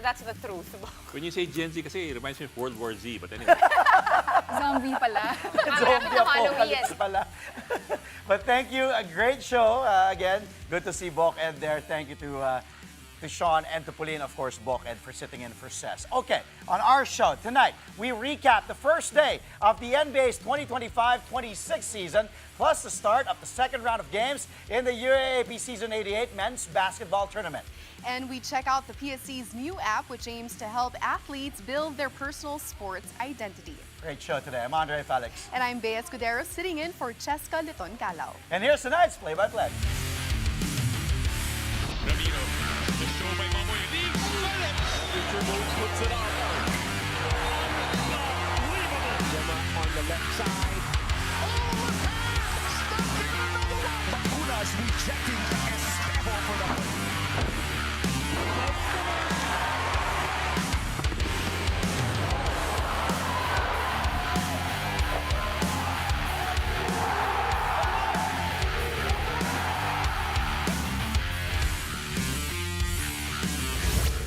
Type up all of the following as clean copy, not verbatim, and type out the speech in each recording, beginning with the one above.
That's the truth. When you say Gen Z kasi, it reminds me of World War Z. But anyway. Zombie pala. Zombie apocalypse pala. But thank you. A great show. Again, good to see Bok Ed there. Thank you to Sean and to Pauline, of course, Bok Ed for sitting in for Cess. Okay, on our show tonight, we recap the first day of the NBA's 2025-26 season, plus the start of the second round of games in the UAAP Season 88 Men's Basketball Tournament. And we check out the PSC's new app, which aims to help athletes build their personal sports identity. Great show today. I'm Andre Felix. And I'm Bea Escudero, sitting in for Cheska Liton Calao. And here's tonight's play-by-play. Puts it on. Unbelievable. On the left side. Oh, pass! Bakuna's rejecting Esteban for the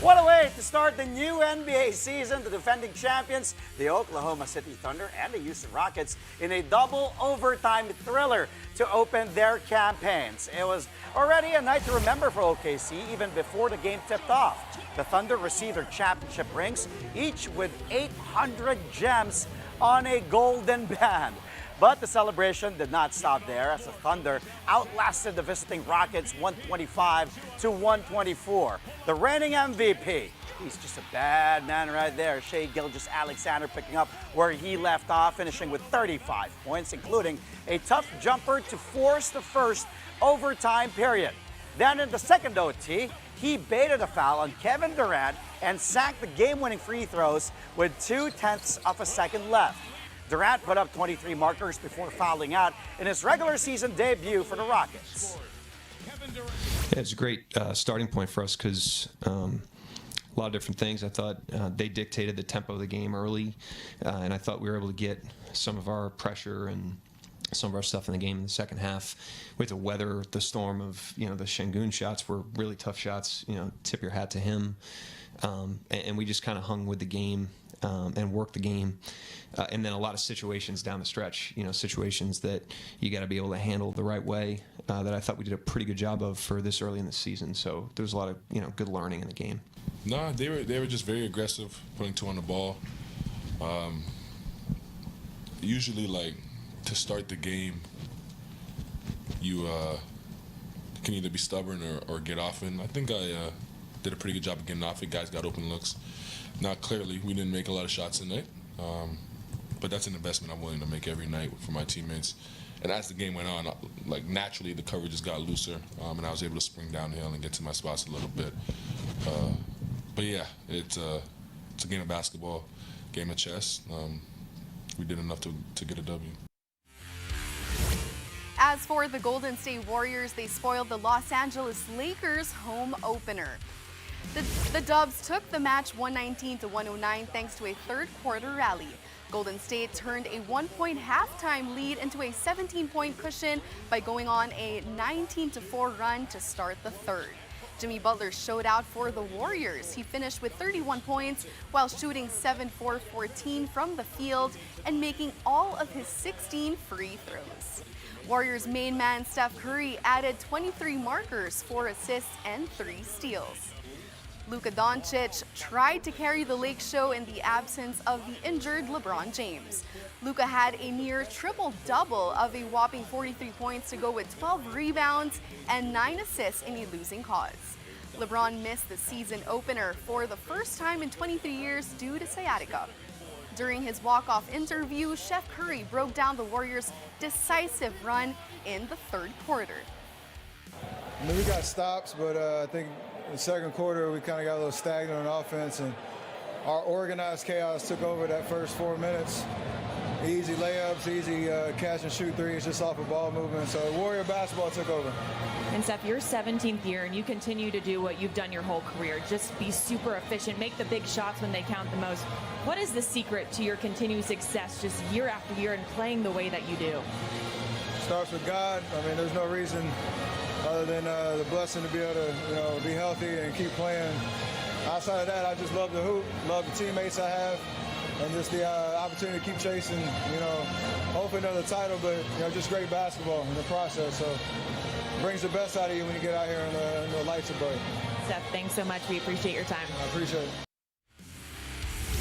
What a way to start the new NBA season. The defending champions, the Oklahoma City Thunder and the Houston Rockets, in a double overtime thriller to open their campaigns. It was already a night to remember for OKC even before the game tipped off. The Thunder received their championship rings, each with 800 gems on a golden band. But the celebration did not stop there as the Thunder outlasted the visiting Rockets 125-124. The reigning MVP, he's just a bad man right there, Shai Gilgeous-Alexander, picking up where he left off, finishing with 35 points, including a tough jumper to force the first overtime period. Then in the second OT, he baited a foul on Kevin Durant and sacked the game-winning free throws with 0.2 of a second left. Durant put up 23 markers before fouling out in his regular season debut for the Rockets. Yeah, it's a great starting point for us because a lot of different things. I thought they dictated the tempo of the game early, and I thought we were able to get some of our pressure and some of our stuff in the game in the second half. We had to weather the storm of, the Şengün shots were really tough shots. Tip your hat to him, and we just kind of hung with the game and worked the game. And then a lot of situations down the stretch, situations that you got to be able to handle the right way that I thought we did a pretty good job of for this early in the season. So there was a lot of, good learning in the game. No, they were just very aggressive, putting two on the ball. Usually, to start the game, you can either be stubborn or get off it. I think I did a pretty good job of getting off it. Guys got open looks. Now, clearly, we didn't make a lot of shots tonight. But that's an investment I'm willing to make every night for my teammates. And as the game went on, naturally the coverage just got looser, and I was able to spring downhill and get to my spots a little bit. But yeah, it's a game of basketball, game of chess. We did enough to get a W. As for the Golden State Warriors, they spoiled the Los Angeles Lakers home opener. The Dubs took the match 119-109 thanks to a third-quarter rally. Golden State turned a 1-point halftime lead into a 17-point cushion by going on a 19-4 run to start the third. Jimmy Butler showed out for the Warriors. He finished with 31 points while shooting 7-for-14 from the field and making all of his 16 free throws. Warriors main man Steph Curry added 23 markers, 4 assists, and 3 steals. Luka Doncic tried to carry the Lake show in the absence of the injured LeBron James. Luka had a near triple-double of a whopping 43 points to go with 12 rebounds and 9 assists in a losing cause. LeBron missed the season opener for the first time in 23 years due to sciatica. During his walk-off interview, Chef Curry broke down the Warriors' decisive run in the third quarter. We got stops, but I think in the second quarter we kind of got a little stagnant on offense, and our organized chaos took over that first 4 minutes. Easy layups, easy catch and shoot threes just off of ball movement. So Warrior basketball took over. And Steph, your 17th year, and you continue to do what you've done your whole career. Just be super efficient, make the big shots when they count the most. What is the secret to your continued success just year after year and playing the way that you do? Starts with God. I mean, there's no reason other than the blessing to be able to, be healthy and keep playing outside of that, I just love the hoop, love the teammates I have, and just the opportunity to keep chasing, hoping another title, but, just great basketball in the process. So it brings the best out of you when you get out here and the lights are bright. Seth, thanks so much. We appreciate your time. I appreciate it.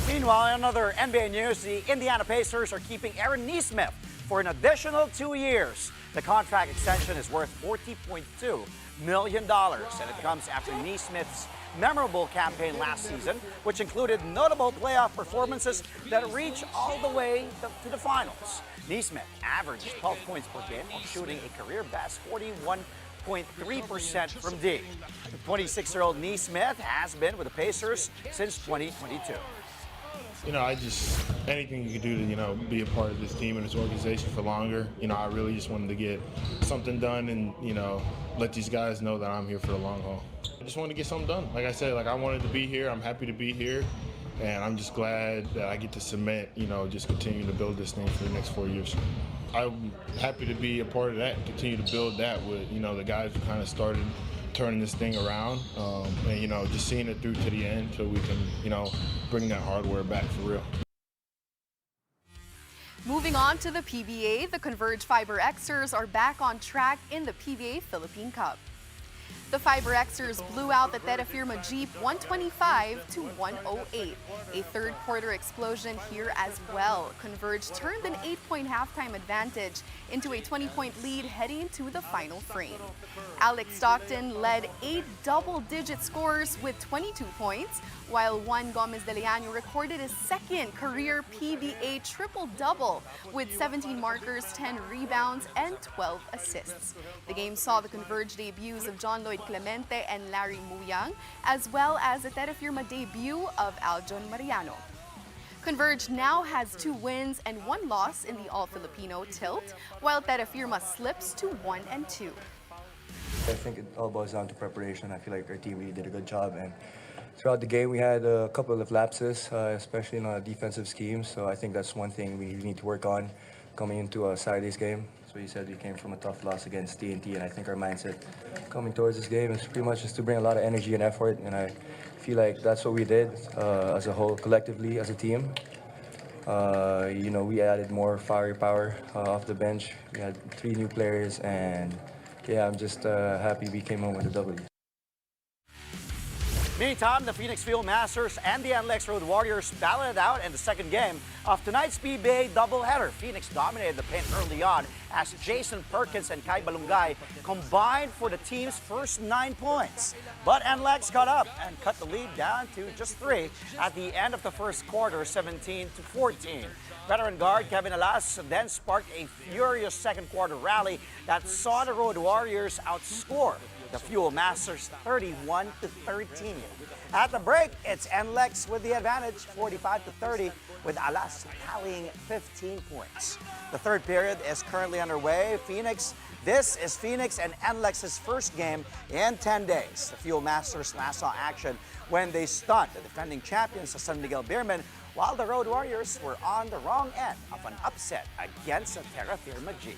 Meanwhile, in other NBA news, the Indiana Pacers are keeping Aaron Nesmith for an additional 2 years. The contract extension is worth $40.2 million, and it comes after Nesmith's memorable campaign last season, which included notable playoff performances that reached all the way to the finals. Nesmith averaged 12 points per game while shooting a career-best 41.3% from deep. The 26-year-old Nesmith has been with the Pacers since 2022. Anything you can do to, be a part of this team and this organization for longer. I really just wanted to get something done and, let these guys know that I'm here for the long haul. I just wanted to get something done. Like I said, I wanted to be here. I'm happy to be here. And I'm just glad that I get to cement, just continue to build this thing for the next 4 years. I'm happy to be a part of that and continue to build that with, the guys who kind of started turning this thing around and, just seeing it through to the end so we can, bring that hardware back for real. Moving on to the PBA, the Converge Fiber Xers are back on track in the PBA Philippine Cup. The Fiber Xers blew out the Teta Firma Jeep 125-108. A third quarter explosion here as well. Converge turned an 8-point halftime advantage into a 20-point lead heading into the final frame. Alex Stockton led 8 double-digit scores with 22 points, while Juan Gomez de Leano recorded his second career PBA triple-double with 17 markers, 10 rebounds, and 12 assists. The game saw the Converge debuts of John Lloyd Clemente and Larry Muyang, as well as the Teta Firma debut of Aljon Mariano. Converge now has 2 wins and 1 loss in the All-Filipino tilt, while Teta Firma slips to 1-2. I think it all boils down to preparation. I feel like our team really did a good job, and throughout the game we had a couple of lapses, especially in our defensive scheme. So I think that's one thing we need to work on coming into Saturday's game. So you said we came from a tough loss against TNT, and I think our mindset coming towards this game is pretty much just to bring a lot of energy and effort, and I feel like that's what we did as a whole, collectively as a team. We added more firepower off the bench. We had 3 new players, and yeah, I'm just happy we came home with a W. Meantime, the Phoenix Field Masters and the NLEX Road Warriors battled it out in the second game of tonight's PBA doubleheader. Phoenix dominated the paint early on as Jason Perkins and Kai Balungay combined for the team's first 9 points. But NLEX got up and cut the lead down to just 3 at the end of the first quarter, 17-14. Veteran guard Kevin Alas then sparked a furious second quarter rally that saw the Road Warriors outscore the Fuel Masters 31-13. At the break, it's NLEX with the advantage, 45-30, with Alas tallying 15 points. The third period is currently underway. This is Phoenix and NLEX's first game in 10 days. The Fuel Masters last saw action when they stunned the defending champions of San Miguel Beermen, while the Road Warriors were on the wrong end of an upset against the Terra Firma G.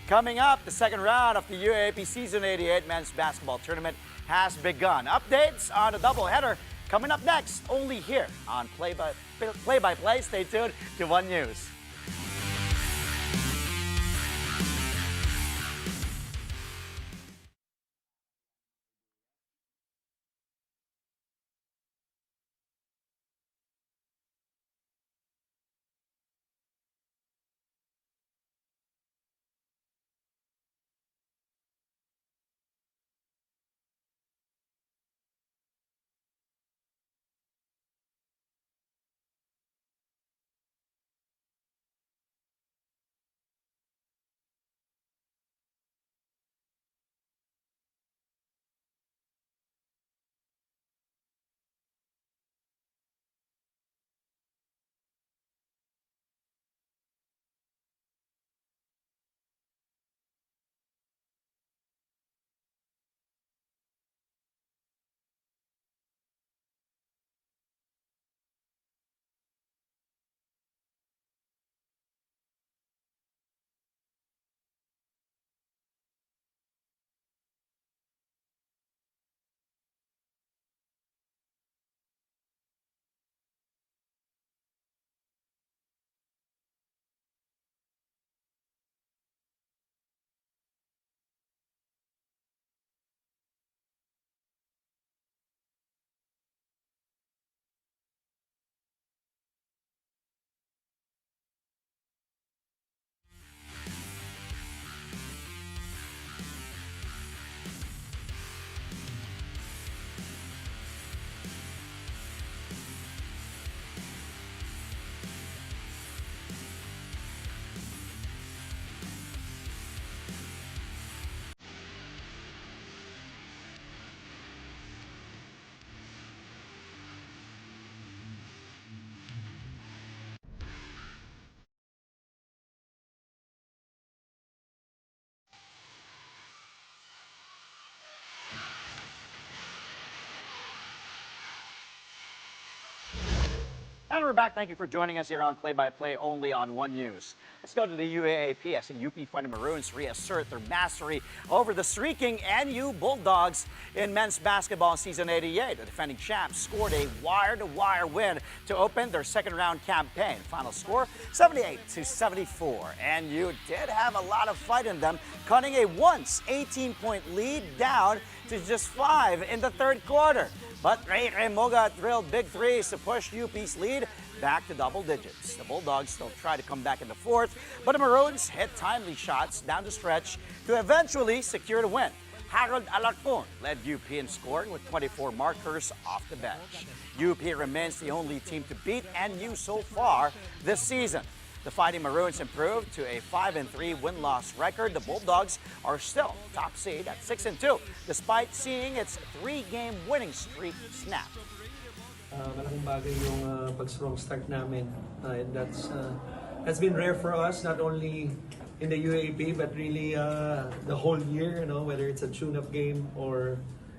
Coming up, the second round of the UAAP Season 88 Men's Basketball Tournament has begun. Updates on the doubleheader coming up next, only here on Play by Play. Stay tuned to One News. And we're back. Thank you for joining us here on Play by Play only on One News. Let's go to the UAAP as the UP Fighting Maroons reassert their mastery over the streaking NU Bulldogs in men's basketball season 88. The defending champs scored a wire-to-wire win to open their second-round campaign. Final score 78-74. NU did have a lot of fight in them, cutting a once 18-point lead down to just 5 in the third quarter. But Ray Moga drilled big threes to push UP's lead back to double digits. The Bulldogs still try to come back in the fourth, but the Maroons hit timely shots down the stretch to eventually secure the win. Harold Alarcon led UP in scoring with 24 markers off the bench. UP remains the only team to beat NU so far this season. The Fighting Maroons improved to a 5-3 win-loss record. The Bulldogs are still top seed at 6-2, despite seeing its 3-game winning streak snap. Malaking bagay yung pag-strong start namin. And that's been rare for us, not only in the UAP, but really the whole year, whether it's a tune-up game or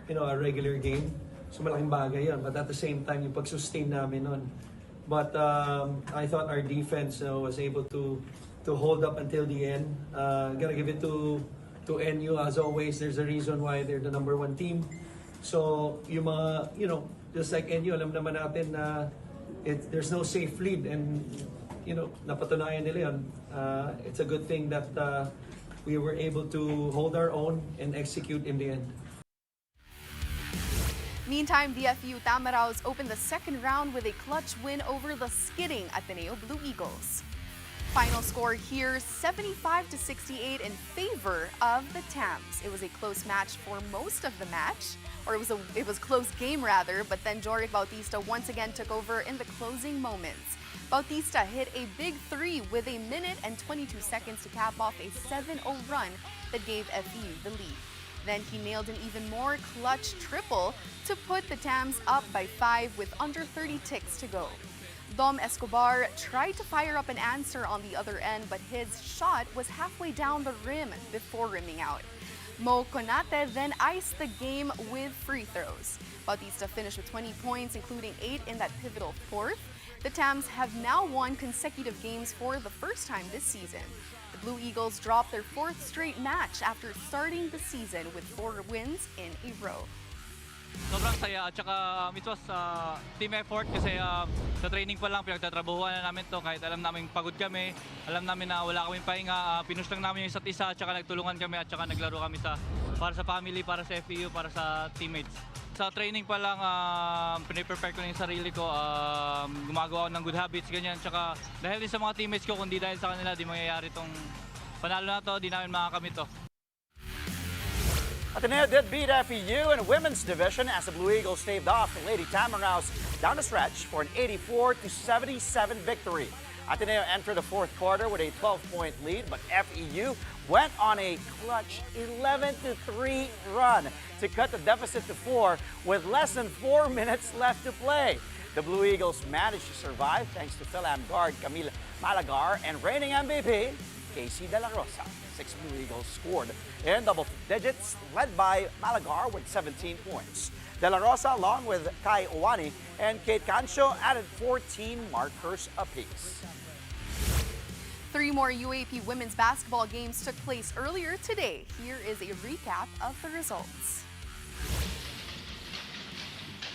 a regular game. So malaking bagay yun. But at the same time, yung pag-sustain namin nun. But I thought our defense was able to hold up until the end. Gotta give it to NU. As always, there's a reason why they're the #1 team. So yung mga, just like NU, alam naman natin na there's no safe lead, and napatunayan nila yun. It's a good thing that we were able to hold our own and execute in the end. Meantime, the FU Tamaraos opened the second round with a clutch win over the skidding Ateneo Blue Eagles. Final score here, 75-68 in favor of the Tams. It was a close match for most of the match, or it was close game rather, but then Joric Bautista once again took over in the closing moments. Bautista hit a big three with 1 minute and 22 seconds to cap off a 7-0 run that gave FU the lead. Then he nailed an even more clutch triple to put the Tams up by 5 with under 30 ticks to go. Dom Escobar tried to fire up an answer on the other end, but his shot was halfway down the rim before rimming out. Mo Konate then iced the game with free throws. Bautista finished with 20 points, including 8 in that pivotal fourth. The Tams have now won consecutive games for the first time this season. The Blue Eagles dropped their 4th straight match after starting the season with 4 wins in a row. Sobrang saya at saka it was team effort kasi sa training pa lang pinagtatrabahuan na namin to kahit alam namin pagod kami, alam namin na wala kaming pahinga, pinush lang namin yung isa't isa at saka nagtulungan kami at saka naglaro kami para sa family, para sa FEU, para sa teammates. Sa training pa lang piniprepare ko na yung sarili ko, gumagawa ako ng good habits ganyan, tsaka dahil din sa mga teammates ko, kundi dahil sa kanila di mangyayari tong panalo na to, di namin makakamit to. Ateneo did beat FEU in a women's division as the Blue Eagles staved off the Lady Tamaraos down the stretch for an 84-77 victory. Ateneo entered the fourth quarter with a 12-point lead, but FEU went on a clutch 11-3 run to cut the deficit to 4 with less than 4 minutes left to play. The Blue Eagles managed to survive thanks to Philam guard Camille Malagar and reigning MVP Casey De La Rosa. 6 Blue Eagles scored in double digits, led by Malagar with 17 points. De La Rosa, along with Kai Owani and Kate Cancho, added 14 markers apiece. 3 more UAP women's basketball games took place earlier today. Here is a recap of the results.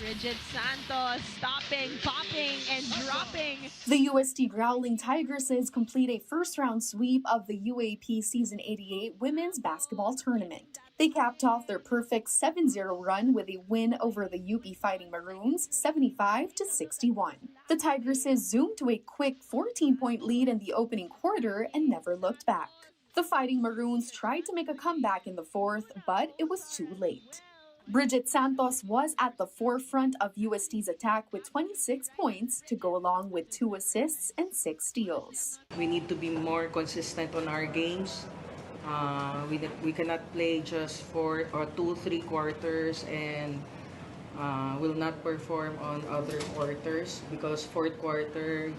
Bridget Santos stopping, popping, and dropping. The UST Growling Tigresses complete a first-round sweep of the UAP Season 88 Women's Basketball Tournament. They capped off their perfect 7-0 run with a win over the UP Fighting Maroons, 75-61. The Tigresses zoomed to a quick 14-point lead in the opening quarter and never looked back. The Fighting Maroons tried to make a comeback in the fourth, but it was too late. Bridget Santos was at the forefront of UST's attack with 26 points to go along with 2 assists and 6 steals. We need to be more consistent on our games. We cannot play just for 2-3 quarters and will not perform on other quarters, because fourth quarter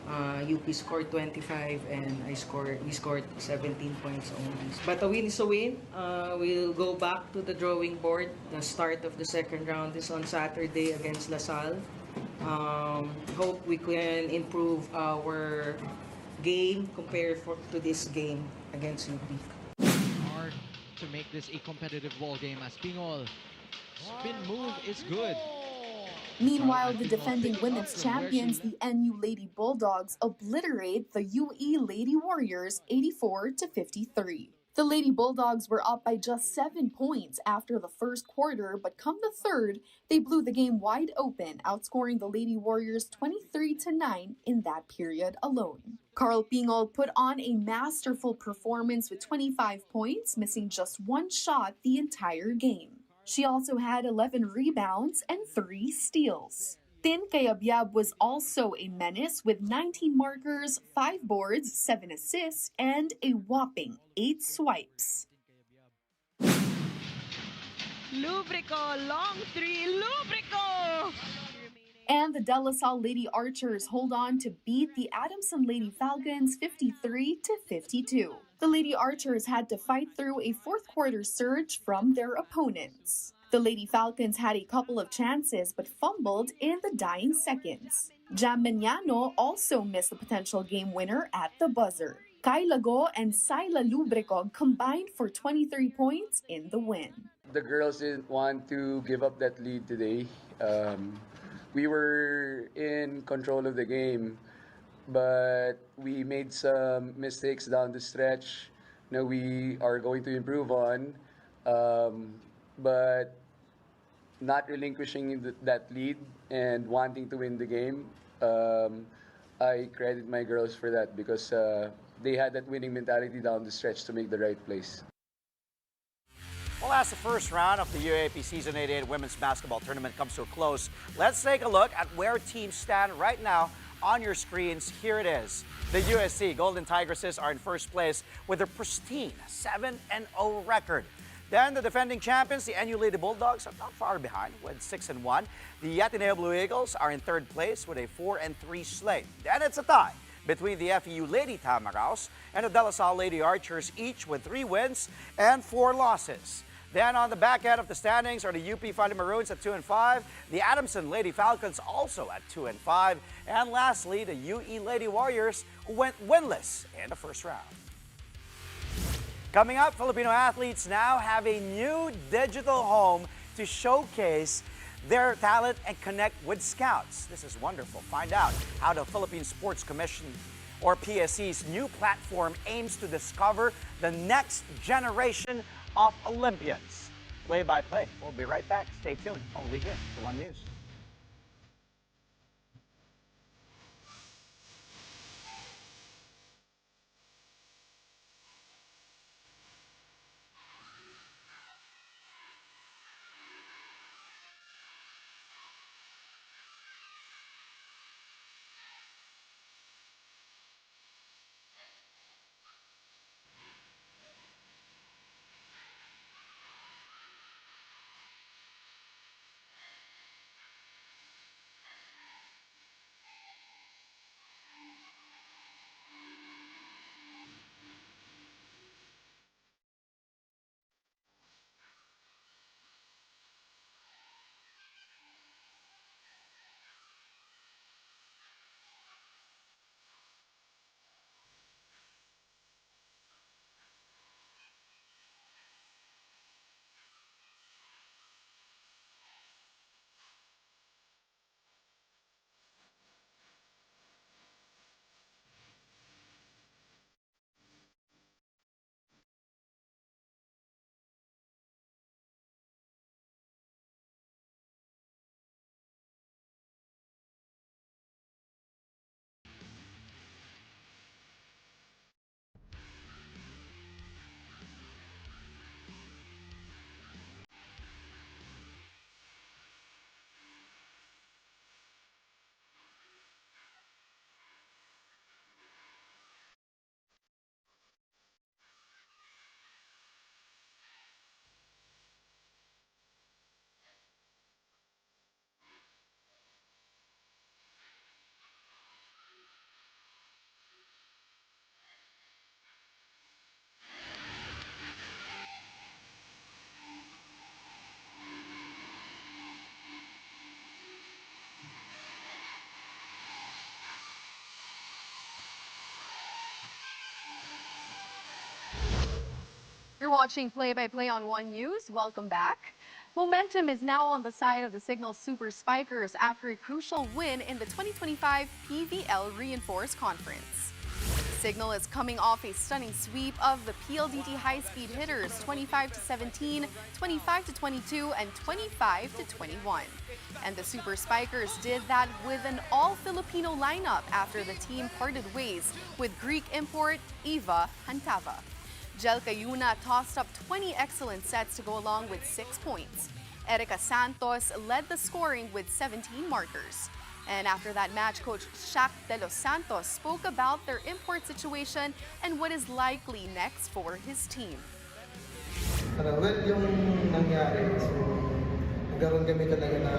UP scored 25 and we scored 17 points only. But a win is a win. We'll go back to the drawing board. The start of the second round is on Saturday against LaSalle. Hope we can improve our game compared to this game against UP. Hard to make this a competitive ball game as Pingol. Spin move is good. Meanwhile, the defending women's champions, the NU Lady Bulldogs, obliterate the UE Lady Warriors 84-53. The Lady Bulldogs were up by just 7 points after the first quarter, but come the third, they blew the game wide open, outscoring the Lady Warriors 23-9 in that period alone. Carl Pingol put on a masterful performance with 25 points, missing just one shot the entire game. She also had 11 rebounds and 3 steals. Tin Kayabyab was also a menace with 19 markers, 5 boards, 7 assists, and a whopping 8 swipes. Lubrico, long three, Lubrico! And the De La Salle Lady Archers hold on to beat the Adamson Lady Falcons 53-52. The Lady Archers had to fight through a fourth quarter surge from their opponents. The Lady Falcons had a couple of chances but fumbled in the dying seconds. Jam Meñano also missed the potential game winner at the buzzer. Kai Lago and Saila Lubrico combined for 23 points in the win. The girls didn't want to give up that lead today. We were in control of the game, but we made some mistakes down the stretch. Now we are going to improve on, but not relinquishing that lead and wanting to win the game. I credit my girls for that because they had that winning mentality down the stretch to make the right plays. Well, as the first round of the UAAP Season 88 Women's Basketball Tournament comes to a close, let's take a look at where teams stand right now on your screens. Here it is. The USC Golden Tigresses are in first place with a pristine 7-0 record. Then the defending champions, the NU Lady Bulldogs, are not far behind with 6-1. The Ateneo Blue Eagles are in third place with a 4-3 slate. Then it's a tie between the FEU Lady Tamaraws and the De La Salle Lady Archers, each with 3 wins and 4 losses. Then on the back end of the standings are the UP Fighting Maroons at 2-5, the Adamson Lady Falcons also at 2-5, and lastly, the UE Lady Warriors, who went winless in the first round. Coming up, Filipino athletes now have a new digital home to showcase their talent and connect with scouts. This is wonderful. Find out how the Philippine Sports Commission, or PSC's new platform, aims to discover the next generation of Olympians. Play by play. We'll be right back. Stay tuned. Only here for One News. watching play-by-play on One News. Welcome back. Momentum is now on the side of the Signal Super Spikers after a crucial win in the 2025 PVL Reinforced Conference. Signal is coming off a stunning sweep of the PLDT high-speed hitters 25-17, 25-22, and 25-21. And the Super Spikers did that with an all-Filipino lineup after the team parted ways with Greek import Eva Hantava. Jel Cayuna tossed up 20 excellent sets to go along with 6 points. Erica Santos led the scoring with 17 markers. And after that match, Coach Shaq De Los Santos spoke about their import situation and what is likely next for his team. Well, yung nangyari, so nagkaroon kami talaga na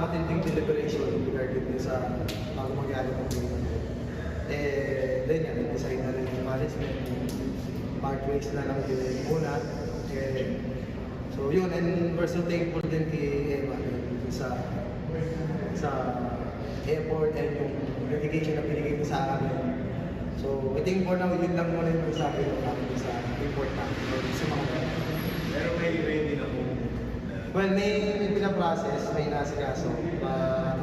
matinding deliberation regarding sa bago mangyari ng game. Then yan, nag-decide na rin yung management, part ways na lang din muna. So yun, and we're so thankful din kay Eva sa effort and yung dedication na binigay mo sa amin. So I think for now, yun lang muna yung sabi ko namin sa import namin. Sa mga pero may ready na po? Well, may pinaprocess, may nasikaso.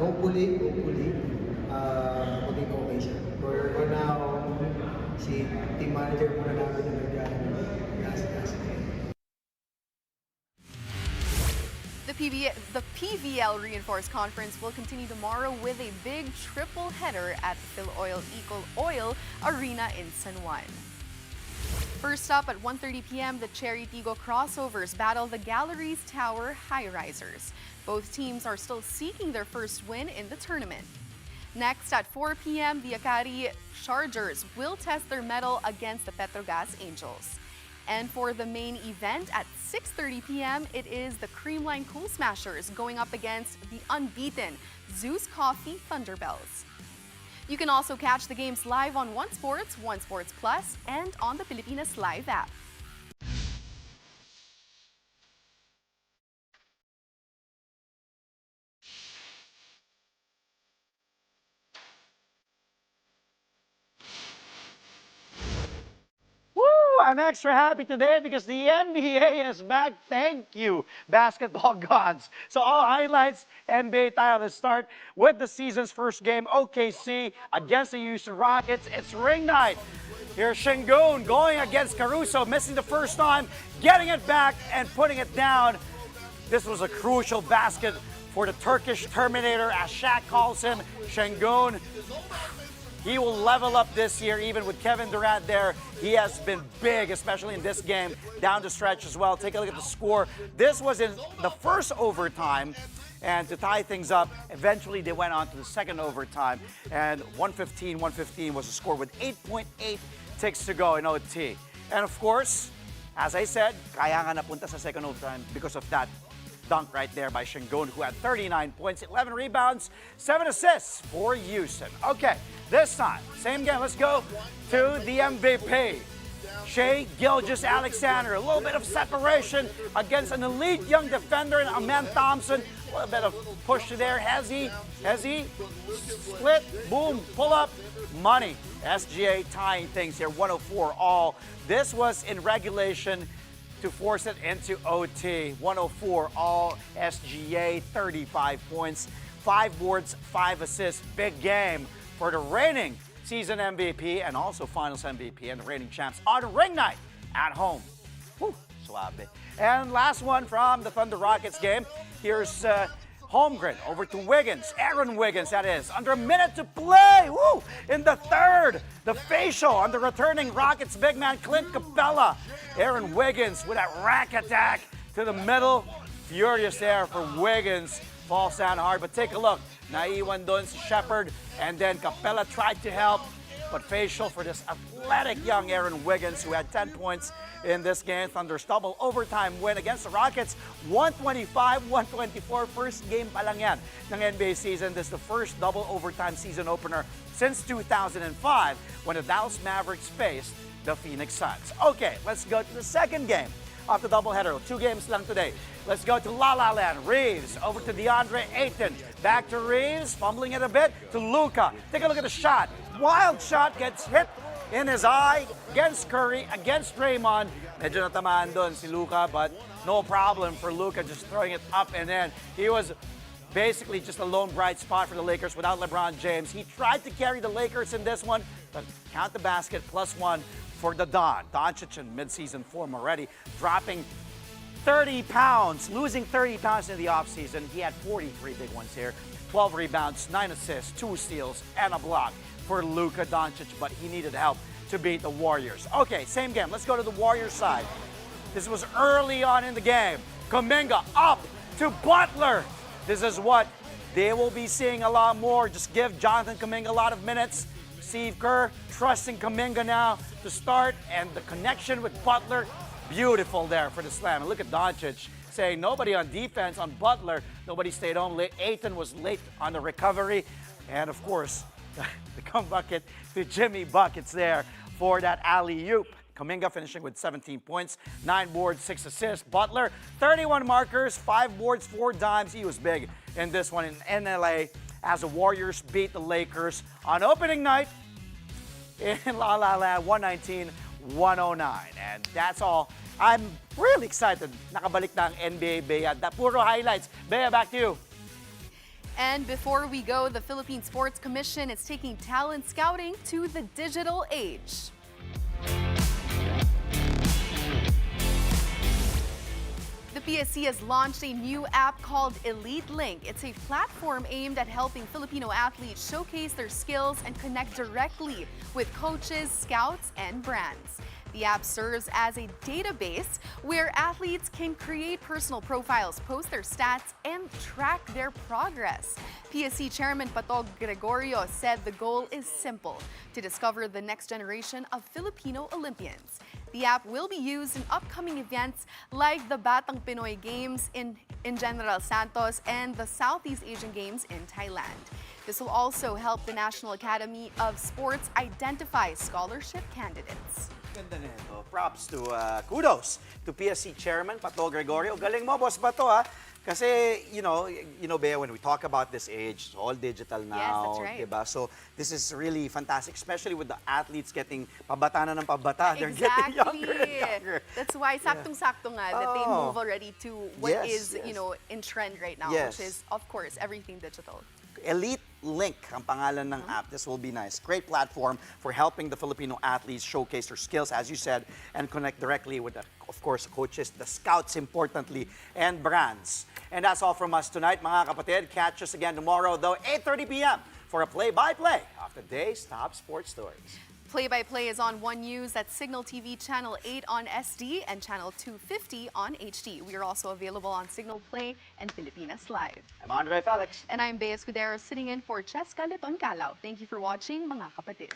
Hopefully, maging okay siya. For now, si team manager muna namin yung nag-asikaso. The PVL Reinforced Conference will continue tomorrow with a big triple header at the Philoil Eco Oil Arena in San Juan. First up at 1:30 p.m., the Cherry Tigo crossovers battle the Galleries Tower High-Risers. Both teams are still seeking their first win in the tournament. Next at 4 p.m., the Akari Chargers will test their mettle against the Petrogas Angels. And for the main event at 6:30 p.m., it is the Creamline Cool Smashers going up against the unbeaten Zeus Coffee Thunderbells. You can also catch the games live on One Sports, One Sports Plus, and on the Pilipinas Live app. I'm extra happy today because the NBA is back. Thank you, basketball gods. So all highlights, NBA title. Let's start with the season's first game, OKC against the Houston Rockets. It's ring night. Here's Şengün going against Caruso, missing the first time, getting it back and putting it down. This was a crucial basket for the Turkish Terminator, as Shaq calls him, Şengün. He will level up this year, even with Kevin Durant there. He has been big, especially in this game, down the stretch as well. Take a look at the score. This was in the first overtime, and to tie things up, eventually they went on to the second overtime, and 115 was the score with 8.8 ticks to go in OT. And of course, as I said, kaya nga napunta sa second overtime because of that dunk right there by Şengün, who had 39 points, 11 rebounds, 7 assists for Houston. Okay, this time, same game. Let's go to the MVP. Shai Gilgeous-Alexander, a little bit of separation against an elite young defender in Amen Thompson. A little bit of push there. Has he split, boom, pull up, money. SGA tying things here, 104 all. This was in regulation to force it into OT. 104 all. SGA, 35 points, 5 boards, 5 assists. Big game for the reigning season MVP and also finals MVP and the reigning champs on ring night at home. Whew, suave. And last one from the Thunder Rockets game. Here's Holmgren over to Wiggins. Aaron Wiggins, that is. Under a minute to play. Woo! In the third, the facial on the returning Rockets big man, Clint Capella. Aaron Wiggins with that rack attack to the middle. Furious there for Wiggins. Falls down hard, but take a look. Naiwan doon si Shepard, and then Capella tried to help, but facial for this athletic young Aaron Wiggins, who had 10 points in this game. Thunder's double overtime win against the Rockets, 125-124. First game pa lang yan ng NBA season. This is the first double overtime season opener since 2005 when the Dallas Mavericks faced the Phoenix Suns. Okay, let's go to the second game of the doubleheader. 2 games lang today. Let's go to La La Land. Reeves over to DeAndre Ayton. Back to Reeves, fumbling it a bit to Luka. Take a look at the shot. Wild shot, gets hit in his eye against Curry, against Draymond. Medyo natamaan doon si Luka, but no problem for Luka just throwing it up and in. He was basically just a lone bright spot for the Lakers without LeBron James. He tried to carry the Lakers in this one, but count the basket, +1 for the Don. Doncic in midseason form already, dropping 30 pounds, losing 30 pounds in the offseason. He had 43 big ones here. 12 rebounds, 9 assists, 2 steals, and a block for Luka Doncic, but he needed help to beat the Warriors. Okay, same game. Let's go to the Warriors side. This was early on in the game. Kuminga up to Butler. This is what they will be seeing a lot more. Just give Jonathan Kuminga a lot of minutes. Steve Kerr trusting Kuminga now to start, and the connection with Butler, beautiful there for the slam. And look at Doncic saying nobody on defense on Butler. Nobody stayed home. Ayton was late on the recovery. And of course, the come bucket to Jimmy Buckets there for that alley-oop. Kuminga finishing with 17 points, 9 boards, 6 assists. Butler, 31 markers, 5 boards, 4 dimes. He was big in this one in LA as the Warriors beat the Lakers on opening night in La La Land, 119-109. And that's all. I'm really excited. Nakabalik na ang NBA, Bea. Puro highlights. Bea, back to you. And before we go, the Philippine Sports Commission is taking talent scouting to the digital age. The PSC has launched a new app called Elite Link. It's a platform aimed at helping Filipino athletes showcase their skills and connect directly with coaches, scouts, and brands. The app serves as a database where athletes can create personal profiles, post their stats, and track their progress. PSC Chairman Patog Gregorio said the goal is simple: to discover the next generation of Filipino Olympians. The app will be used in upcoming events like the Batang Pinoy Games in General Santos and the Southeast Asian Games in Thailand. This will also help the National Academy of Sports identify scholarship candidates. Ganda nito. Props to, kudos to PSC Chairman Pato Gregorio. Galing mo, Boss Pato, ha? Kasi, you know, Bea, when we talk about this age, it's all digital now. Yes, that's right. Diba? So, this is really fantastic, especially with the athletes getting pabata na ng pabata. They're Exactly. getting younger and younger. That's why saktong-sakto nga that they move already to what Yes, is, you know, in trend right now, Yes. which is, of course, everything digital. Elite Link ang pangalan ng app. This will be nice. Great platform for helping the Filipino athletes showcase their skills, as you said, and connect directly with, of course, coaches, the scouts, importantly, and brands. And that's all from us tonight, mga kapatid. Catch us again tomorrow, though, 8:30 p.m. for a play-by-play of the day's top sports stories. Play-by-play is on One News, that's Signal TV Channel 8 on SD and Channel 250 on HD. We are also available on Signal Play and Filipinas Live. I'm Andre Felix. And I'm Bea Escudero, sitting in for Cheska Leton Calao. Thank you for watching, mga kapatid.